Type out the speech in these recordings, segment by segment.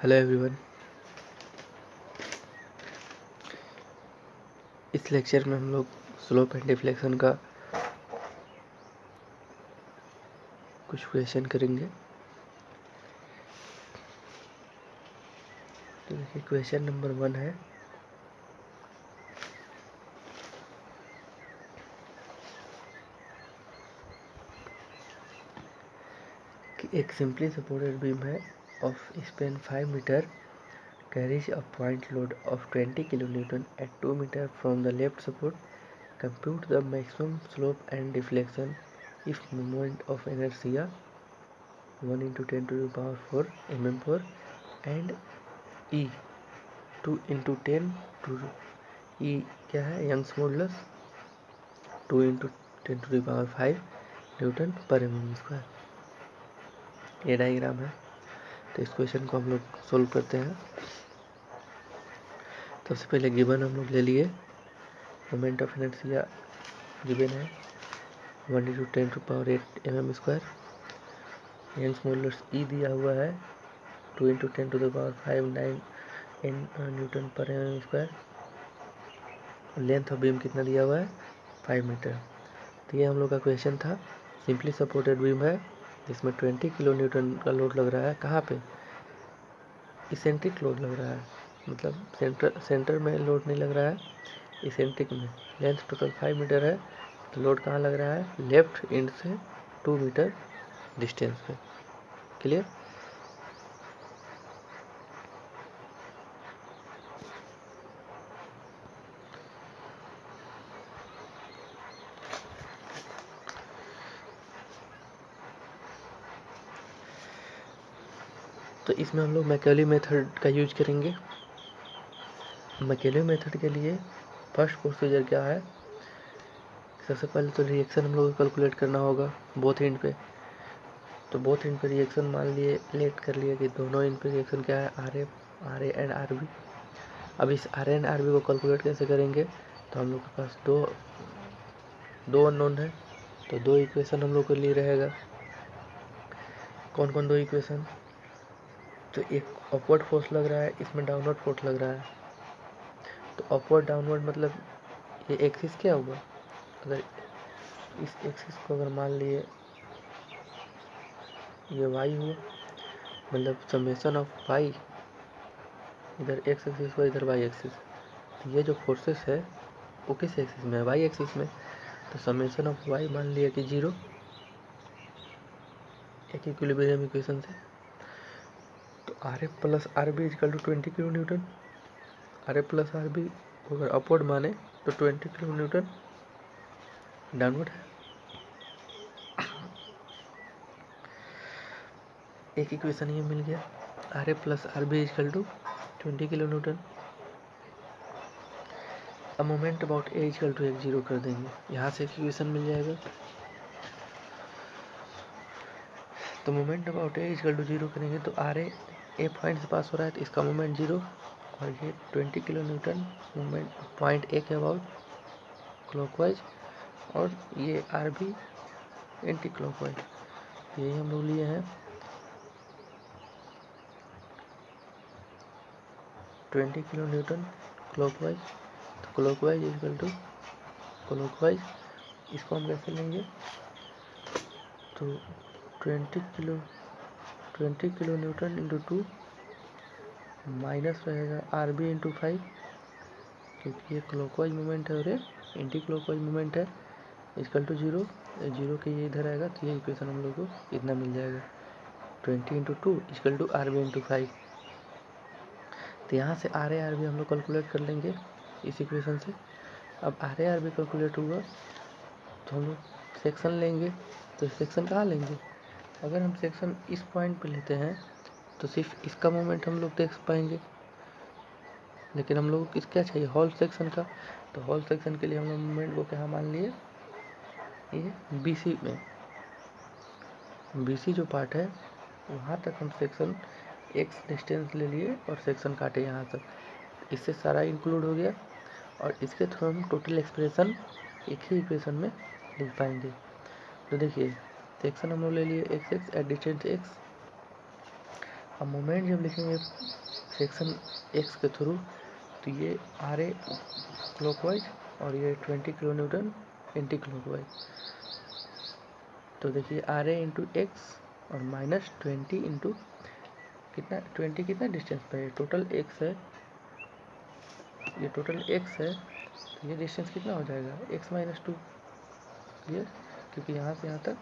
Hello everyone. इस lecture में हम लोग स्लोप एंड डिफ्लेक्शन का कुछ क्वेश्चन करेंगे। तो देखिए क्वेश्चन नंबर 1 है कि एक सिंपली सपोर्टेड बीम है of span 5 metre carries a point load of 20 kilonewton at 2 meter from the left support. Compute the maximum slope and deflection if moment of inertia 1 into 10 to the power 4 mm4 and E 2 into 10 to E क्या है Young's modulus 2 into 10 to the power 5 newton पर mm square. ये diagram है। तो इस question को हम लोग सोल्व करते हैं। सबसे पहले गिवन हम लोग ले लिए, मोमेंट ऑफ इनर्शिया गिवन है 1 into 10 to power 8 mm square. Young's modulus E दिया हुआ है 2 into 10 to the power 5 9 Newton पर mm square. Length of beam कितना दिया हुआ है 5 मीटर। तो ये हम लोग का क्वेश्चन था। सिंपली सपोर्टेड बीम है जिसमें 20 किलो न्यूटन का लोड लग रहा है। कहाँ पे? इसेंट्रिक लोड लग रहा है, मतलब सेंटर में लोड नहीं लग रहा है, इसेंट्रिक में। लेंथ टोटल 5 मीटर है तो लोड कहाँ लग रहा है? लेफ्ट एंड से 2 मीटर डिस्टेंस पे। क्लियर? तो इसमें हम लोग मैकेले मेथड का यूज करेंगे। मैकेले मेथड के लिए फर्स्ट प्रोसीजर क्या है? सबसे पहले तो रिएक्शन हम लोग को कैलकुलेट करना होगा बोथ एंड पे। तो बोथ एंड पे रिएक्शन मान लिए लेट कर लिए कि दोनों एंड पे रिएक्शन क्या है R A and R B. अब इस R A and R B को कैलकुलेट कैसे करेंगे? तो हम लोग के पास दो अननोन है, तो दो इक्वेशन हम लोग के लिए रहेगा। कौन कौन दो इक्वेशन? तो एक अपवर्ड फोर्स लग रहा है, इसमें डाउनवर्ड फोर्स लग रहा है। तो अपवर्ड डाउनवर्ड मतलब ये एक्सिस क्या हुआ? अगर इस एक्सिस को अगर मान लिए ये वाई हुआ, मतलब समेशन ऑफ वाई, इधर एक्स एक्सिस हुआ इधर वाई एक्सिस। तो ये जो फोर्सेस है वो किस एक्सिस में है? वाई एक्सिस में। तो समेशन ऑफ वाई मान लिया कि 0, एक इक्विलिब्रियम इक्वेशन से। तो R F plus R B is equal to 20 kilo newton. R F plus R B अगर अपवर्ड माने तो 20 किलो न्यूटन डाउनवर्ड है। एक इक्वेशन ये मिल गया, R F plus R B is equal to 20 kilo newton. अब moment about A is equal to 0 कर देंगे, यहाँ से एक इक्वेशन मिल जाएगा। तो moment about A is equal to 0 करेंगे तो आर ए पॉइंट से पास हो रहा है तो इसका मोमेंट 0, और ये 20 kilo Newton moment point A के अबाउट क्लॉकवाइज, और ये आर बी एंटी क्लॉकवाइज। यही हम लोग लिए हैं 20 किलो न्यूटन क्लॉकवाइज। तो क्लॉकवाइज इजकल टू क्लॉकवाइज, इसको हम कैसे लेंगे? तो 20 किलो न्यूटन इंटू 2 माइनस रहेगा आर बी इंटू 5, क्योंकि ये क्लॉकवाइज मूवमेंट है और ये एंटी क्लॉकवाइज मूवमेंट है। इजकल टू 0 के ये इधर आएगा तो ये इक्वेशन हम लोग को इतना मिल जाएगा 20 into 2 is equal to R B into 5। तो यहाँ से आर ए आर बी हम लोग कैलकुलेट कर लेंगे इस इक्वेशन से। अब R A R B calculate हुआ तो हम लोग सेक्शन लेंगे। तो सेक्शन कहाँ लेंगे? अगर हम सेक्शन इस पॉइंट पे लेते हैं तो सिर्फ इसका मोमेंट हम लोग देख पाएंगे, लेकिन हम लोग को क्या चाहिए? होल सेक्शन का। तो होल सेक्शन के लिए हम लोग मोमेंट को क्या मान लिए? ये बी सी में, बी सी जो पार्ट है वहाँ तक हम सेक्शन एक्स डिस्टेंस ले लिए और सेक्शन काटे यहाँ तक। इससे सारा इंक्लूड हो गया और इसके थ्रू हम टोटल एक्सप्रेशन एक ही इक्वेशन में लिख पाएंगे। तो देखिए सेक्शन हम लोग ले लिए x x at distance x, अब मोमेंट जब लिखेंगे सेक्शन एक्स के थ्रू, तो ये आर ए क्लॉकवाइज और ये 20 किलो न्यूटन एंटी क्लॉकवाइज। तो देखिए आर ए इंटू एक्स और माइनस 20 इंटू कितना 20 कितना डिस्टेंस पे है, टोटल एक्स है, ये टोटल एक्स है, तो ये डिस्टेंस कितना हो जाएगा एक्स माइनस 2। क्लियर, क्योंकि यहाँ से यहाँ तक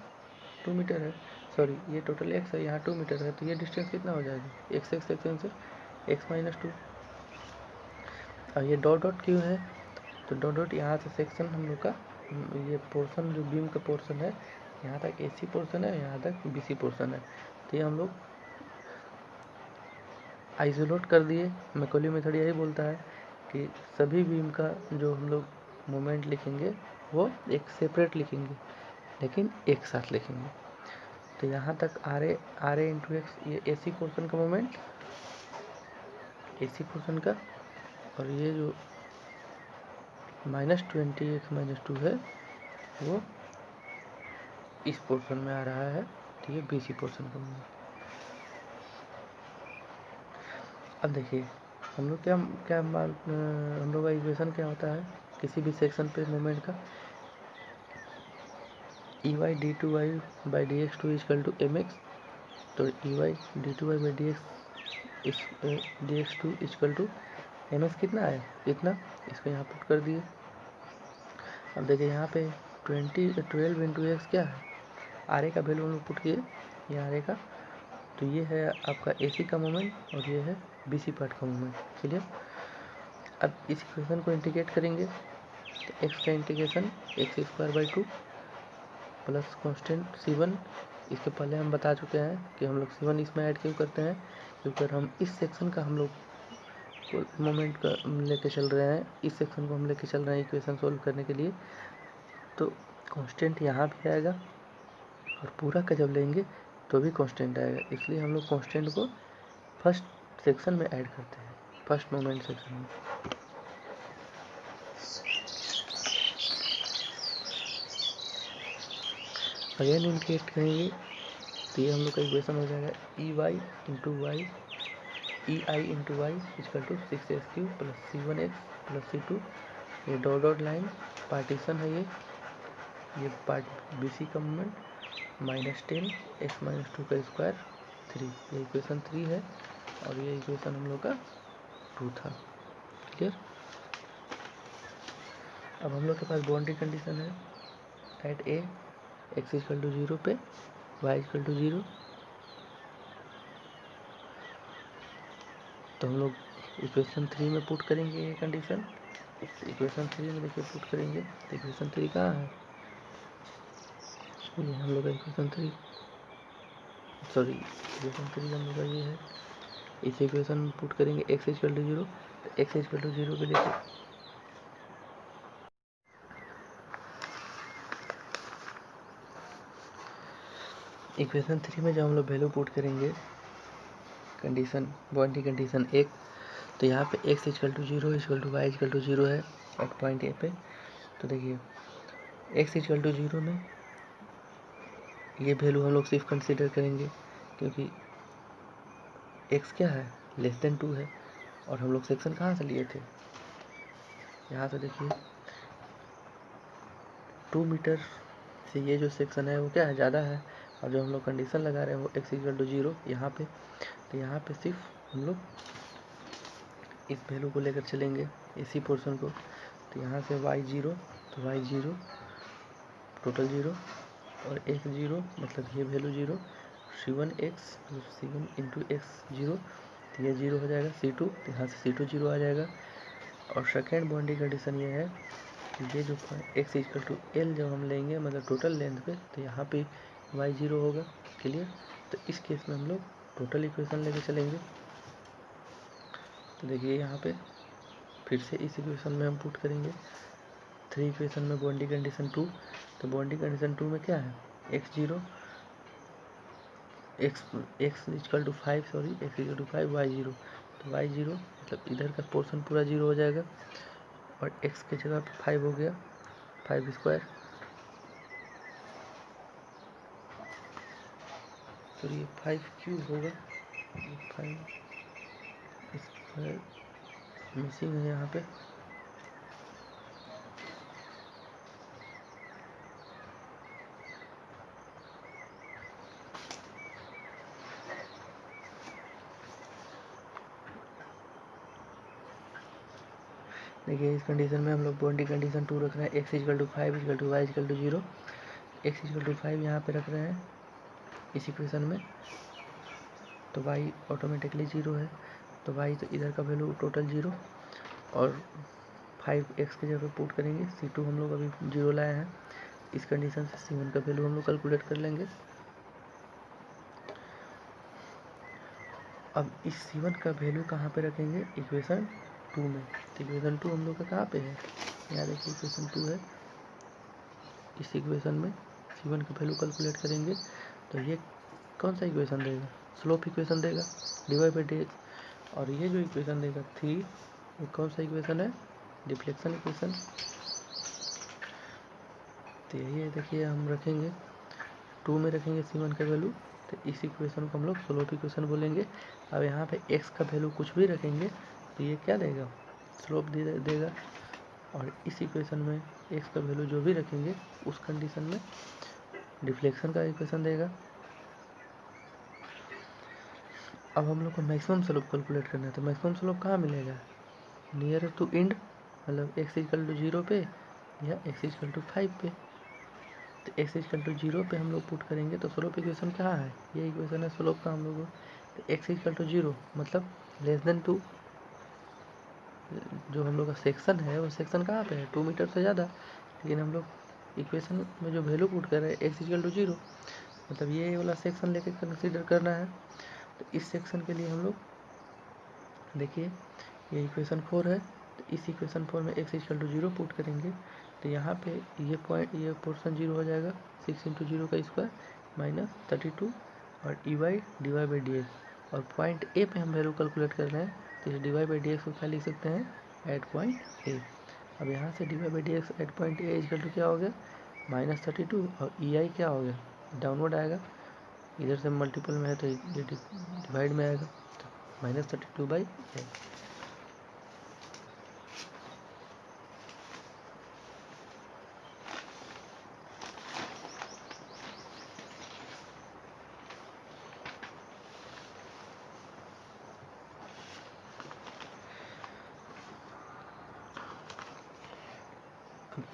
2 मीटर है, सॉरी ये टोटल एक्स है, यहाँ 2 मीटर है, तो ये डिस्टेंस कितना हो जाएगा एक्स एक्स सेक्शन से एक्स माइनस 2। और ये डॉट डॉट क्यों है, तो डॉट डॉट यहाँ से सेक्शन हम लोग का ये पोर्शन जो बीम का पोर्शन है, यहाँ तक एसी पोर्शन है, यहाँ तक बीसी पोर्शन है, तो ये हम लोग आइसोलेट कर दिए। मैकॉली मेथड यही बोलता है कि सभी बीम का जो हम लोग मोमेंट लिखेंगे वो एक सेपरेट लिखेंगे, लेकिन एक साथ लिखेंगे। तो यहाँ तक आर ए इंटू एक्स, ये एसी पोर्शन का मोमेंट, एसी पोर्शन का, और ये जो -20 एक्स माइनस 2 है वो इस पोर्शन में आ रहा है, तो ये बीसी पोर्शन का मोमेंट। अब देखिए हम लोग हम लोग का इक्वेशन क्या होता है किसी भी सेक्शन पे मोमेंट का, E Y D two Y by D X two equal to M X. तो E Y D two Y by D X two equal to M X कितना है इतना, इसको यहाँ पुट कर दिए। अब देखिए यहाँ पे 12 इंटू एक्स क्या है, आर ए का वैल्यू हम लोग पुट किए, ये आर ए का, तो ये है आपका एसी का मोमेंट और ये है बीसी पार्ट का मोमेंट। क्लियर, अब इस इक्वेशन को इंटीग्रेट करेंगे, तो एक्स का integration x square by 2 plus constant C1। इसके पहले हम बता चुके हैं कि हम लोग C1 इसमें ऐड क्यों करते हैं, क्योंकि हम इस सेक्शन का हम लोग मोमेंट का लेके चल रहे हैं, इस सेक्शन को हम लेके चल रहे हैं इक्वेशन सोल्व करने के लिए, तो कांस्टेंट यहाँ भी आएगा और पूरा का जब लेंगे तो भी कांस्टेंट आएगा, इसलिए हम लोग कांस्टेंट को फर्स्ट सेक्शन में ऐड करते हैं, फर्स्ट मोमेंट सेक्शन में। अगेन इंटीग्रेट करेंगे तो ये हम लोग का इक्वेशन हो जाएगा E Y into Y E I into Y is equal to 6x³ plus C1x plus C2। ये डॉट डॉट लाइन पार्टीशन है, ये पार्ट बीसी का मोमेंट -10 x माइनस 2 का स्क्वायर 3, ये इक्वेशन 3 है और ये इक्वेशन हम लोग का 2 था। क्लियर, अब हम लोग के पास बाउंड्री कंडीशन है at A X is equal to 0 पे वाई इजकल टू 0, तो हम लोग इक्वेशन 3 में पुट करेंगे ये कंडीशन। इक्वेशन 3 में देखिए पुट करेंगे तो इक्वेशन 3 कहाँ है, ये हम लोग का इक्वेशन 3, सॉरी इक्वेशन 3 हम लोग का ये है। इस इक्वेशन में पुट करेंगे एक्स इजकल टू 0, तो एक्स इजकल टू 0 पे देखिए इक्वेशन 3 में जब हम लोग वैल्यू पुट करेंगे कंडीशन बाउंड्री कंडीशन 1, तो यहाँ पे X is equal to 0 is equal to Y is equal to 0 है एट पॉइंट ए पे। तो देखिए एक्स इजकल टू 0 में ये वैल्यू हम लोग सिर्फ कंसीडर करेंगे क्योंकि एक्स क्या है लेस देन 2 है, और हम लोग सेक्शन कहाँ से लिए थे, यहाँ से देखिए 2 मीटर से ये जो सेक्शन है वो क्या है ज़्यादा है, और जो हम लोग कंडीशन लगा रहे हैं वो एक्स इक्वल टू 0 यहाँ पे, तो यहाँ पे सिर्फ हम लोग इस वैल्यू को लेकर चलेंगे इसी पोर्शन को। तो यहाँ से y 0, तो y 0 टोटल 0 और x 0 मतलब ये value 0, C1x C1 into x 0, तो ये 0 हो जाएगा। C2 तो यहाँ से C2 0 आ जाएगा। और सेकेंड बाउंड्री कंडीशन ये है कि ये जो x इक्वल टू L जब हम लेंगे मतलब टोटल लेंथ पे, तो यहाँ पे y 0 होगा। क्लियर, तो इस केस में हम लोग टोटल इक्वेशन लेके चलेंगे। तो देखिए यहाँ पे फिर से इस इक्वेशन में हम पुट करेंगे 3 इक्वेशन में बाउंड्री कंडीशन 2, तो बाउंड्री कंडीशन 2 में क्या है x 0 x equal to 5 sorry x equal to 5 y 0, तो y 0 मतलब इधर का पोर्शन पूरा 0 हो जाएगा और x की जगह पे 5 हो गया 5 स्क्वायर, तो ये 5 क्यूब होगा 5 स्क्वायर मिसिंग है यहाँ पे। देखिए इस कंडीशन में हम लोग बाउंड्री कंडीशन 2 रख रहे हैं, x equal to 5 equal to Y equal to 0। x equal to 5 यहाँ पे रख रहे हैं इस इक्वेशन में, तो y ऑटोमेटिकली 0 है, तो y तो इधर का वैल्यू टोटल 0 और 5x की जगह पुट करेंगे। C2 हम लोग अभी 0 लाए हैं, इस कंडीशन से C1 का वैल्यू हम लोग कैलकुलेट कर लेंगे। अब इस C1 का वैल्यू कहाँ पे रखेंगे, इक्वेशन 2 में। तो इक्वेशन 2 हम लोग का कहाँ पे है, यहाँ देखिए इक्वेशन 2 है, इस इक्वेशन में C1 का वैल्यू कैलकुलेट करेंगे तो ये कौन सा इक्वेशन देगा, स्लोप इक्वेशन देगा, dy बाई dx। और ये जो इक्वेशन देगा 3, ये कौन सा इक्वेशन है, डिफ्लेक्शन इक्वेशन। तो यही देखिए हम रखेंगे 2 में रखेंगे C1 का वैल्यू, तो इस इक्वेशन को हम लोग स्लोप इक्वेशन बोलेंगे। अब यहाँ पे x का वैल्यू कुछ भी रखेंगे तो ये क्या देगा, स्लोप देगा। और इस इक्वेशन में x का वैल्यू जो भी रखेंगे उस कंडीशन में डिफ्लेक्शन का इक्वेशन देगा। अब हम लोग को मैक्सिमम स्लोप कैलकुलेट करना है, तो मैक्सिमम स्लोप कहाँ मिलेगा, नियर टू एंड, मतलब x इक्वल टू 0 पे या x इक्वल टू 5 पे। तो x इक्वल टू 0 पे हम लोग पुट करेंगे तो स्लोप इक्वेशन कहाँ है, ये इक्वेशन है स्लोप का हम लोग। तो x इक्वल टू 0 मतलब लेस देन 2, जो हम लोग का सेक्शन है वो सेक्शन कहाँ पे है, 2 मीटर से ज़्यादा। लेकिन हम लोग इक्वेशन में जो वैल्यू पुट कर रहे हैं x इक्वल टू 0, मतलब ये वाला सेक्शन लेके कंसीडर करना है। तो इस सेक्शन के लिए हम लोग देखिए ये इक्वेशन 4 है, तो इस इक्वेशन 4 में x इक्वल टू 0 पुट करेंगे तो यहाँ पे ये पोर्शन 0 हो जाएगा, 6 इंटू 0 का स्क्वायर माइनस 32 और dy बाई dx। और पॉइंट ए पे हम वैल्यू कैलकुलेट कर रहे हैं, तो इस dy बाई dx को क्या लिख सकते हैं, एट पॉइंट ए। अब यहाँ से dy by dx at point A equal to क्या हो गया, -32 और ei क्या हो गया, डाउनवर्ड आएगा, इधर से मल्टीपल में है तो ये डिवाइड में आएगा, तो -32 बाई ए।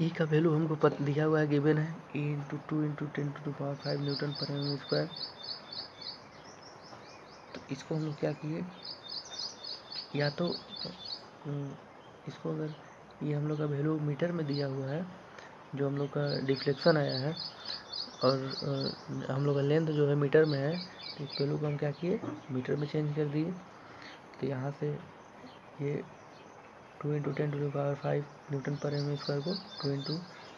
ई का वैल्यू हमको दिया हुआ है, गिवन है, e इंटू 2 इंटू 10⁵ न्यूटन पर एम स्क्वायर। तो इसको हम लोग क्या किए, या तो इसको अगर ये हम लोग का वैल्यू मीटर में दिया हुआ है, जो हम लोग का डिफ्लेक्शन आया है, और हम लोग का लेंथ जो है मीटर में है, तो इस वैल्यू को हम क्या किए, मीटर में चेंज कर दिए। तो यहाँ से ये 2 इंटू 10⁵ न्यूटन पर एम स्क्वायर को 2 इंटू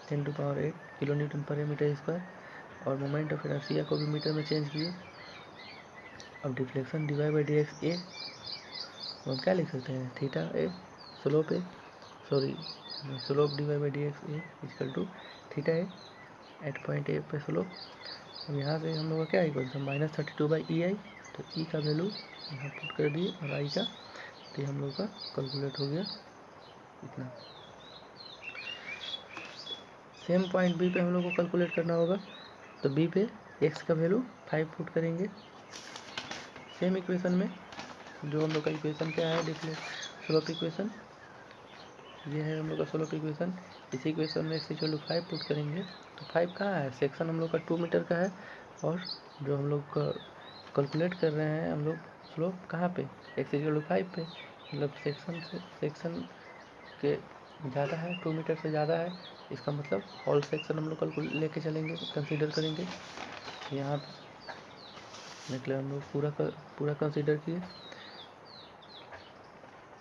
10⁸ किलो न्यूटन पर मीटर स्क्वायर, और मोमेंट ऑफ इनर्शिया को भी मीटर में चेंज किए। अब deflection dy by dx A, हम क्या लिख सकते हैं, theta A, slope A, slope dy by dx A equal to theta A at point A पे स्लोप। अब यहाँ से हम लोग का क्या इक्वल था, -32 बाई ई आई, तो ई का वैल्यू यहाँ पुट कर दिए और आई का, तो ये हम लोग का कैलकुलेट हो गया इतना। सेम पॉइंट बी पे हम लोग को कैलकुलेट करना होगा, तो बी पे एक्स का वैल्यू 5 पुट करेंगे। सेम इक्वेशन में जो हम लोग का इक्वेशन क्या है, स्लोप इक्वेशन, ये है हम लोग का स्लोप इक्वेशन। इसी इक्वेशन में x इक्वल टू 5 पुट करेंगे, तो 5 कहाँ है, सेक्शन हम लोग का 2 मीटर का है, और जो हम लोग का कैलकुलेट कर रहे हैं हम लोग स्लोप कहाँ पे, x इक्वल टू 5 पे, मतलब सेक्शन के ज़्यादा है, 2 मीटर से ज़्यादा है, इसका मतलब ऑल सेक्शन हम लोग लेके चलेंगे, कंसीडर करेंगे। यहाँ मतलब हम लोग पूरा कंसीडर किए।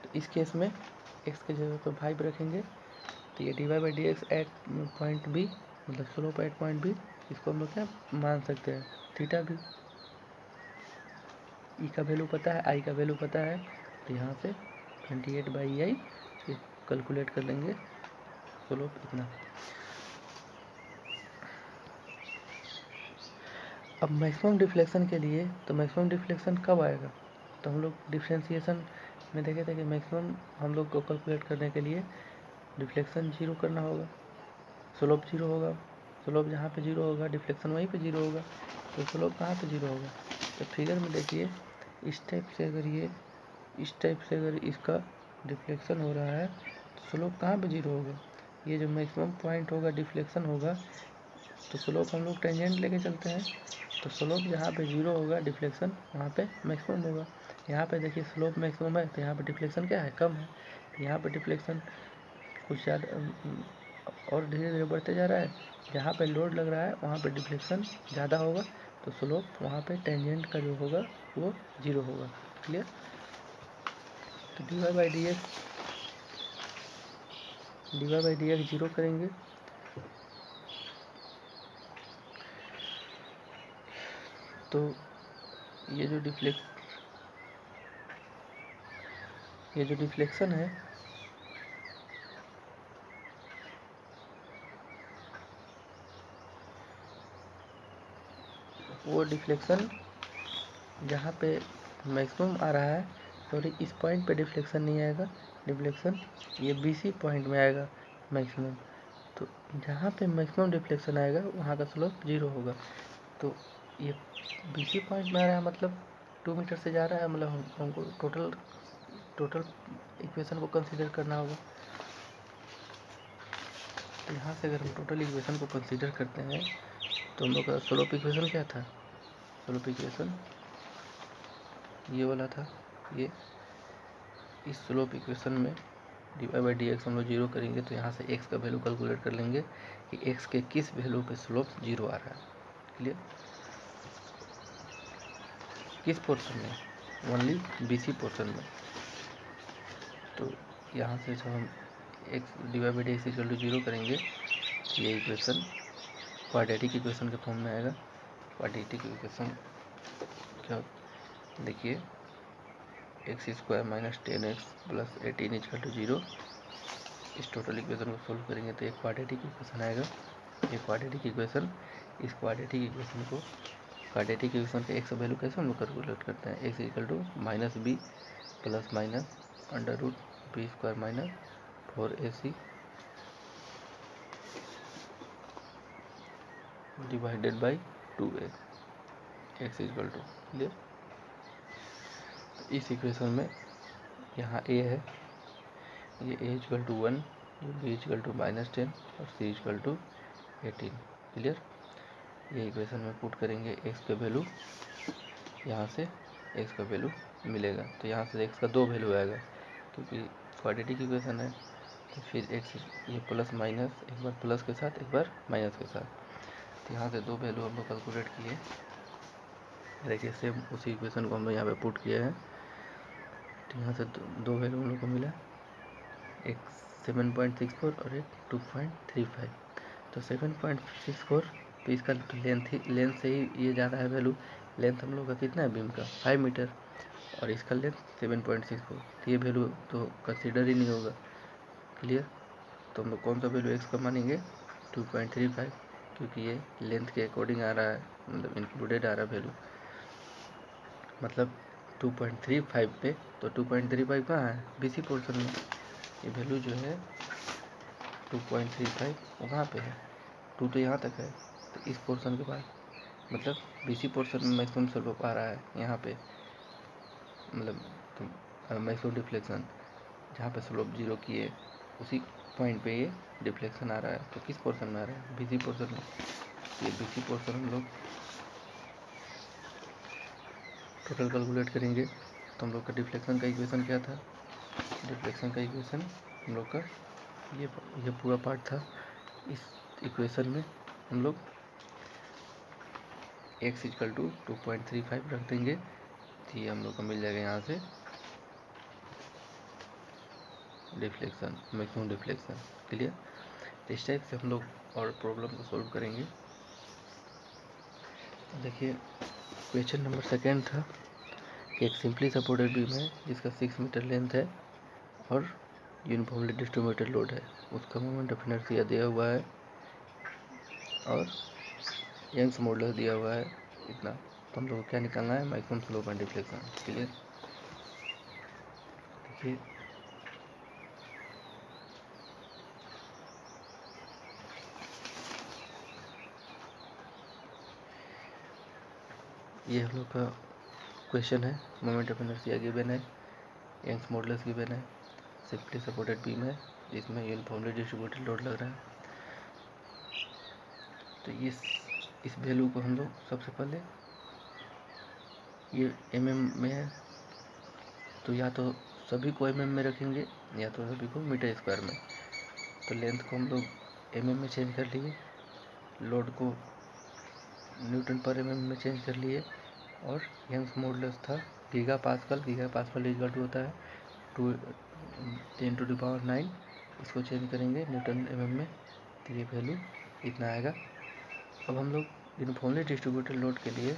तो इस केस में x के जगह पर 5 रखेंगे, तो ये dy by dx at point B, मतलब स्लोप एट पॉइंट बी, इसको हम लोग क्या मान सकते हैं, थीटा भी। ई का वैल्यू पता है, आई का वैल्यू पता है, तो यहाँ से 28 बाई आई कैलकुलेट कर लेंगे स्लोप इतना। अब मैक्सिमम डिफ्लेक्शन के लिए, तो मैक्सिमम डिफ्लेक्शन कब आएगा, तो हम लोग डिफ्रेंसिएशन में देखे थे कि मैक्सिमम हम लोग को कैलकुलेट करने के लिए डिफ्लेक्शन 0 करना होगा, स्लोप 0 होगा। स्लोप जहाँ पे 0 होगा डिफ्लेक्शन वहीं पे 0 होगा। तो स्लोप कहाँ पे 0 होगा? तो फिगर में देखिए इस टाइप से अगर इसका डिफ्लेक्शन हो रहा है तो स्लोप कहाँ पे 0 होगा? ये जो मैक्सिमम पॉइंट होगा डिफ्लेक्शन होगा, तो स्लोप हम लोग टेंजेंट लेके चलते हैं, तो स्लोप जहाँ पे 0 होगा डिफ्लेक्शन वहाँ पे मैक्सिमम होगा। यहाँ पे देखिए स्लोप मैक्सिमम है तो यहाँ पे डिफ्लेक्शन क्या है? कम है। तो यहाँ पे डिफ्लेक्शन कुछ ज़्यादा और धीरे धीरे बढ़ते जा रहा है। जहाँ पे लोड लग रहा है वहाँ पे डिफ्लेक्शन ज़्यादा होगा, तो स्लोप वहाँ पे टेंजेंट का जो होगा वो 0 होगा। क्लियर? तो dy/dx 0 करेंगे तो ये जो डिफ्लेक्शन है वो डिफ्लेक्शन जहाँ पे मैक्सिमम आ रहा है, सॉरी इस पॉइंट पे डिफ्लेक्शन नहीं आएगा, डिफ्लेक्शन ये BC पॉइंट में आएगा मैक्सिमम। तो जहाँ पे मैक्सिमम डिफ्लेक्शन आएगा वहाँ का स्लोप 0 होगा। तो ये BC पॉइंट में आ रहा है मतलब 2 मीटर से जा रहा है, मतलब हमको टोटल इक्वेशन को कंसीडर करना होगा। तो यहाँ से अगर हम टोटल इक्वेशन को कंसीडर करते हैं तो हम लोग का स्लोप इक्वेशन क्या था? स्लोप इक्वेशन ये वाला था। ये इस स्लोप इक्वेशन में dy/dx हम लोग 0 करेंगे तो यहाँ से x का वैल्यू कैलकुलेट कर लेंगे कि x के किस वैल्यू पे स्लोप 0 आ रहा है। क्लियर? किस पोर्शन में? ओनली BC पोर्शन में। तो यहाँ से जब हम x dy/dx इक्वल टू 0 करेंगे तो ये इक्वेशन क्वाड्रेटिक इक्वेशन के फॉर्म में आएगा। क्वाड्रेटिक इक्वेशन क्या देखिए, x² - 10x + 18 इक्वल टू 0। इस टोटल इक्वेशन को सोल्व करेंगे तो एक क्वाड्रेटिक इक्वेशन आएगा। ये क्वाड्रेटिक इक्वेशन, इस क्वाड्रेटिक इक्वेशन के x वैल्यू कैसे हम लोग कैलकुलेट करते हैं? x equal to -b ± √b² - 4ac divided by 2a, x equal to. Clear? इस इक्वेशन में यहाँ a है, ये a equal to 1, b equal to -10 और c इक्वल टू 18। क्लियर? ये इक्वेशन में पुट करेंगे x का वैल्यू, यहाँ से x का वैल्यू मिलेगा। तो यहाँ से x का 2 वैल्यू आएगा क्योंकि क्वाड्रेटिक इक्वेशन है। तो फिर x ये प्लस माइनस, एक बार प्लस के साथ एक बार माइनस के साथ। तो यहाँ से 2 वैल्यू हम लोग कैलकुलेट किए। देखिए सेम उसी इक्वेशन को हम लोग यहाँ पे पुट किए हैं। तो यहाँ से 2 वैल्यू हम लोग को मिला, एक 7.64 और एक 2.35। तो 7.64 तो इसका लेंथ से ही ये जा रहा है वैल्यू। लेंथ हम लोग का कितना है बीम का? 5 मीटर और इसका लेंथ 7.64। तो ये वैल्यू तो कंसीडर ही नहीं होगा। क्लियर? तो हम लोग कौन सा वैल्यू x का मानेंगे? 2.35, क्योंकि ये लेंथ के अकॉर्डिंग आ रहा है, मतलब इंक्लूडेड आ रहा है वैल्यू, मतलब 2.35 पे। तो 2.35 कहाँ है? BC पोर्शन में। ये वैल्यू जो है 2.35 वो कहाँ पे है? 2 तो यहाँ तक है, तो इस पोर्शन के बाद मतलब BC पोर्शन में मैक्सिमम स्लोप आ रहा है यहाँ पे, मतलब तो मैक्सिमम डिफ्लेक्शन जहाँ पे स्लोप 0 किए उसी पॉइंट पे ये डिफ्लेक्शन आ रहा है। तो किस पोर्शन में आ रहा है? BC पोर्शन में। ये BC पोर्शन हम लोग टोटल कैलकुलेट करेंगे तो हम लोग का डिफ्लेक्शन का इक्वेशन क्या था? डिफ्लेक्शन का इक्वेशन हम लोग का ये पूरा पार्ट था। इस इक्वेशन में हम लोग x इक्वल टू 2.35 रख देंगे तो ये हम लोग को मिल जाएगा यहाँ से डिफ्लेक्शन, मैक्सिमम डिफ्लेक्शन। क्लियर? तो इस टाइप से हम लोग और प्रॉब्लम को सॉल्व करेंगे। देखिए क्वेश्चन नंबर 2 था कि एक सिंपली सपोर्टेड बीम है जिसका 6 मीटर लेंथ है और यूनिफॉर्मली डिस्ट्रीब्यूटेड लोड है, उसका मोमेंट ऑफ इनर्शिया दिया हुआ है और यंग्स मॉडुलस दिया हुआ है इतना। तो हम लोग को क्या निकालना है? Maximum slope and deflection. Clear? देखिए ये हम लोग का क्वेश्चन है। मोमेंट ऑफ इनर्शिया गिवन है, यंग्स मॉडुलस गिवन है, सिंपली सपोर्टेड बीम है जिसमें यूनिफॉर्मली डिस्ट्रीब्यूटेड लोड लग रहा है। तो इस वैल्यू को हम लोग सबसे पहले, ये mm में है तो या तो सभी को mm में रखेंगे या तो सभी को मीटर स्क्वायर में। तो लेंथ को हम लोग mm में चेंज कर लिए, लोड को न्यूटन पर mm में चेंज कर लिए, और यंग्स मॉडुलस था गीगा पास्कल इक्वल टू होता है 10⁹ इसको चेंज करेंगे न्यूटन mm में, तो ये वैल्यू इतना आएगा। अब हम लोग यूनिफॉर्मली डिस्ट्रीब्यूटेड लोड के लिए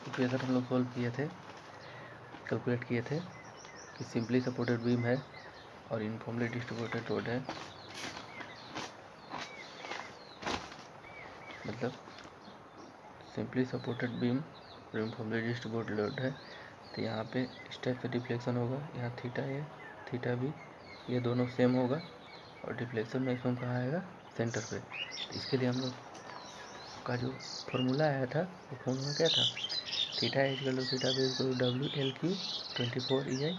इक्वेशन हम लोग सॉल्व किए थे, कैलकुलेट किए थे कि सिंपली सपोर्टेड बीम है और यूनिफॉर्मली डिस्ट्रीब्यूटेड लोड है, मतलब simply supported beam uniformly distributed load है। तो यहाँ पे इस टाइप से डिफ्लेक्शन होगा, यहाँ थीटा है थीटा भी, ये दोनों सेम होगा, और डिफ्लेक्शन मैक्सिमम कहाँ आएगा, सेंटर पे। तो इसके लिए हम लोग का जो फॉर्मूला आया था वो फॉर्मूला क्या था, theta equal to theta B equal to WL³ 24 EI।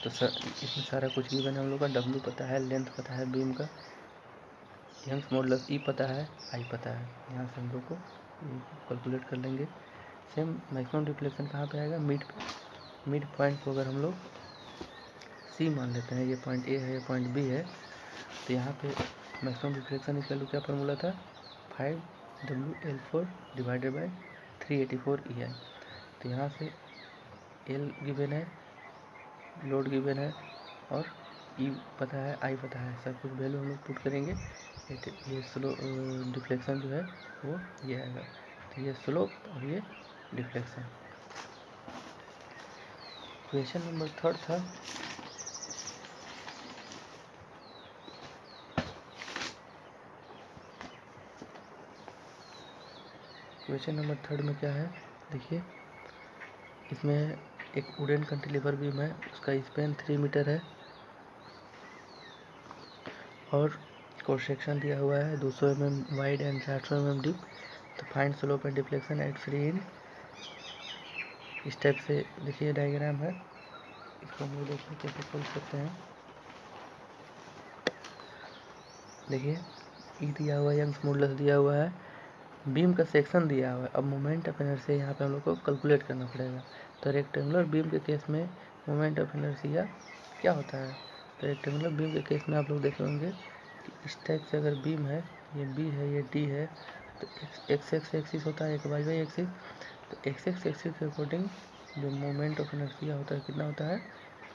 तो इसमें सारा कुछ गिवन है हम लोग का, W पता है, लेंथ पता है बीम का, यंग्स मॉडुलस E पता है, I पता है। यहाँ से हम लोग को कैलकुलेट कर लेंगे। सेम मैक्सिमम डिफ्लेक्शन कहाँ पे आएगा, मिड पॉइंट को अगर हम लोग C मान लेते हैं, ये पॉइंट A है, ये पॉइंट B है, तो यहाँ पे मैक्सिमम डिफ्लेक्शन इक्वल टू क्या फॉर्मूला था, 5WL4 डिवाइडेड बाई 384 EI। तो यहाँ से L गिवन है, लोड गिवन है, और E पता है, I पता है, सब कुछ वैल्यू हम लोग पुट करेंगे। ये स्लो डिफ्लेक्शन जो है वो ये आएगा, तो ये स्लोप और ये डिफ्लेक्शन। क्वेश्चन नंबर 3 था, क्वेश्चन नंबर 3 में क्या है, देखिए इसमें एक वुडन कैंटिलीवर बीम है, उसका स्पैन 3 मीटर है और क्रॉस सेक्शन दिया हुआ है 200 mm wide and 400 mm deep. तो find slope and deflection at free end. इस टाइप से देखिए डायग्राम है, इसको हम लोग देखिए कैसे सोल्व करते हैं। देखिए ई दिया हुआ है, यंग्स मॉडुलस दिया हुआ है, बीम का सेक्शन दिया हुआ है। अब मोमेंट ऑफ इनर्शिया यहाँ पे हम लोग को कैलकुलेट करना पड़ेगा। तो रेक्टेंगुलर बीम के केस में मोमेंट ऑफ इनर्शिया क्या होता है, तो रेक्टेंगुलर बीम के केस में आप लोग देखे होंगे कि इस टाइप से अगर बीम है, ये बी है, ये डी है, तो एक्स एक्सिस होता है, एक वाई एक्सिस। तो एक्स एक्सिस के अकॉर्डिंग जो मोमेंट ऑफ इनर्शिया होता है कितना होता है,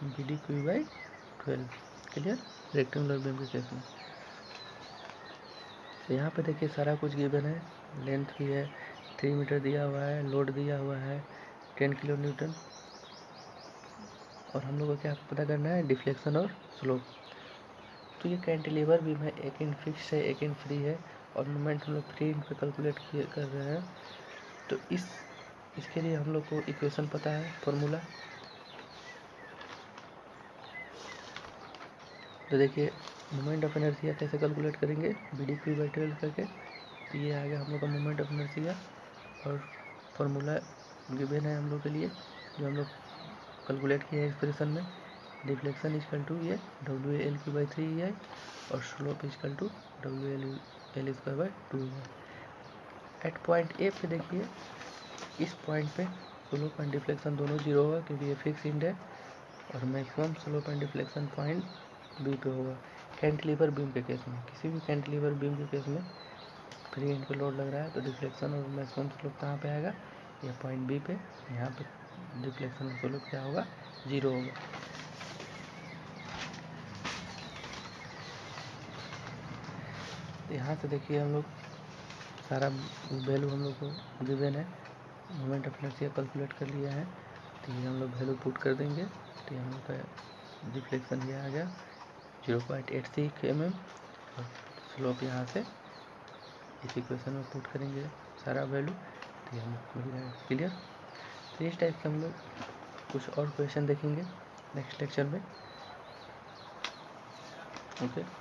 BD/12। क्लियर, रेक्टेंगुलर बीम के केस में। तो यहाँ पे देखिए सारा कुछ गिवन है, लेंथ भी है 3 मीटर दिया हुआ है, लोड दिया हुआ है 10 किलो न्यूटन, और हम लोग को क्या पता करना है, डिफ्लेक्शन और स्लोप। तो ये कैंटिलीवर बीम है, एक एंड फिक्स है, एक एंड फ्री है, और मोमेंट हम लोग फ्री एंड पे कैलकुलेट कर रहे हैं। तो इसके लिए हम लोग को इक्वेशन पता है, फॉर्मूला। तो देखिए मोमेंट ऑफ इनर्शिया कैसे कैलकुलेट करेंगे, BD/12 करके। तो ये आ गया हम लोग का मोमेंट ऑफ इनर्शिया, और फार्मूला गिवन है हम लोग के लिए जो हम लोग कैलकुलेट किया है एक्सप्रेशन में। डिफ्लेक्शन इक्वल टू ये WL/3 और slope equal to WL/2। At point A पे देखिए, इस पॉइंट पे स्लोप एंड डिफ्लेक्शन दोनों जीरो होगा क्योंकि ये फिक्स इंड है, और maximum slope and deflection point B पे होगा। कैंटिलीवर बीम के केस में, किसी भी कैंटिलीवर बीम के केस में फ्री एंड पे लोड लग रहा है तो डिफ्लेक्शन और मैक्सिमम स्लोप कहाँ पे आएगा, ये पॉइंट बी पे। यहाँ पे डिफ्लेक्शन और स्लोप क्या होगा, जीरो होगा। यहाँ से देखिए हम लोग सारा वैल्यू हम लोग को गिवन है, मोमेंट ऑफ इनर्शिया कैलकुलेट कर लिया है, तो ये हम लोग वैल्यू पुट कर देंगे। तो ये हम लोग का डिफ्लेक्शन ये आ गया 0.86 mm, और स्लोप यहाँ से इस इक्वेशन में पुट करेंगे सारा वैल्यू, तो ये हम लोग मिल जाएगा। क्लियर। तो इस टाइप से हम लोग कुछ और क्वेश्चन देखेंगे। नेक्स्ट लेक्चर में। ओके।